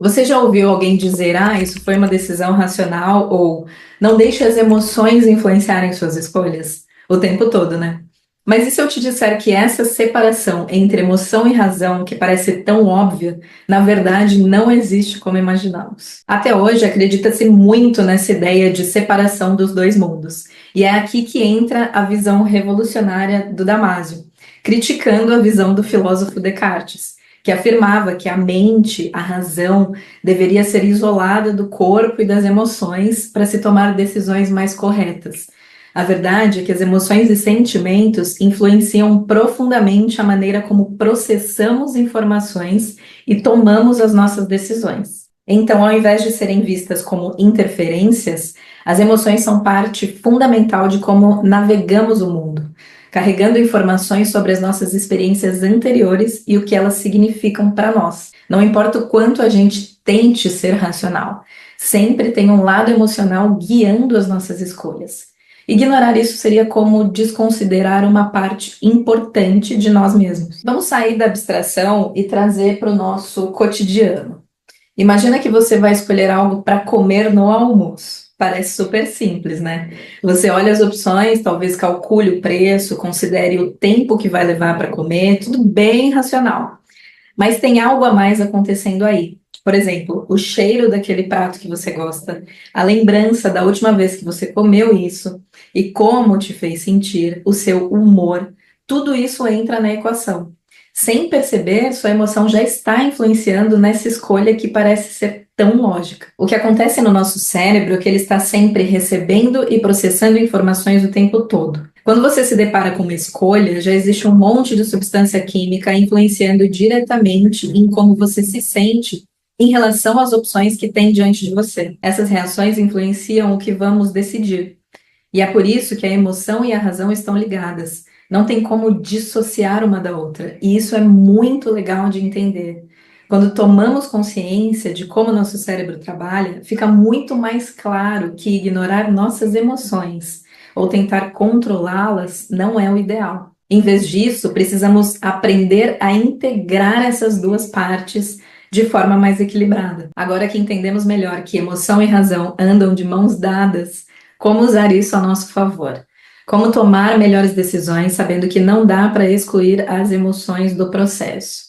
Você já ouviu alguém dizer, isso foi uma decisão racional ou não deixe as emoções influenciarem suas escolhas? O tempo todo, né? Mas e se eu te disser que essa separação entre emoção e razão, que parece tão óbvia, na verdade não existe como imaginamos? Até hoje acredita-se muito nessa ideia de separação dos dois mundos. E é aqui que entra a visão revolucionária do Damásio, criticando a visão do filósofo Descartes, que afirmava que a mente, a razão, deveria ser isolada do corpo e das emoções para se tomar decisões mais corretas. A verdade é que as emoções e sentimentos influenciam profundamente a maneira como processamos informações e tomamos as nossas decisões. Então, ao invés de serem vistas como interferências, as emoções são parte fundamental de como navegamos o mundo, carregando informações sobre as nossas experiências anteriores e o que elas significam para nós. Não importa o quanto a gente tente ser racional, sempre tem um lado emocional guiando as nossas escolhas. Ignorar isso seria como desconsiderar uma parte importante de nós mesmos. Vamos sair da abstração e trazer para o nosso cotidiano. Imagina que você vai escolher algo para comer no almoço. Parece super simples, né? Você olha as opções, talvez calcule o preço, considere o tempo que vai levar para comer, tudo bem racional. Mas tem algo a mais acontecendo aí. Por exemplo, o cheiro daquele prato que você gosta, a lembrança da última vez que você comeu isso e como te fez sentir, o seu humor, tudo isso entra na equação. Sem perceber, sua emoção já está influenciando nessa escolha que parece ser tão lógica. O que acontece no nosso cérebro é que ele está sempre recebendo e processando informações o tempo todo. Quando você se depara com uma escolha, já existe um monte de substância química influenciando diretamente em como você se sente em relação às opções que tem diante de você. Essas reações influenciam o que vamos decidir. E é por isso que a emoção e a razão estão ligadas. Não tem como dissociar uma da outra. E isso é muito legal de entender. Quando tomamos consciência de como nosso cérebro trabalha, fica muito mais claro que ignorar nossas emoções ou tentar controlá-las não é o ideal. Em vez disso, precisamos aprender a integrar essas duas partes de forma mais equilibrada. Agora que entendemos melhor que emoção e razão andam de mãos dadas, como usar isso a nosso favor? Como tomar melhores decisões sabendo que não dá para excluir as emoções do processo?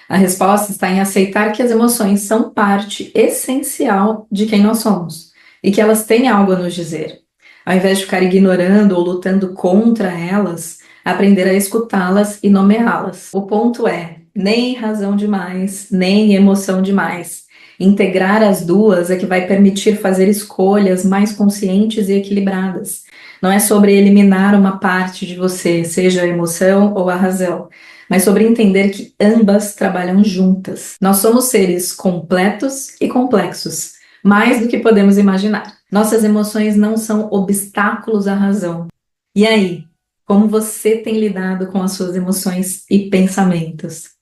A resposta está em aceitar que as emoções são parte essencial de quem nós somos e que elas têm algo a nos dizer. Ao invés de ficar ignorando ou lutando contra elas, aprender a escutá-las e nomeá-las. O ponto é, nem razão demais, nem emoção demais. Integrar as duas é que vai permitir fazer escolhas mais conscientes e equilibradas. Não é sobre eliminar uma parte de você, seja a emoção ou a razão, mas sobre entender que ambas trabalham juntas. Nós somos seres completos e complexos, mais do que podemos imaginar. Nossas emoções não são obstáculos à razão. E aí, como você tem lidado com as suas emoções e pensamentos?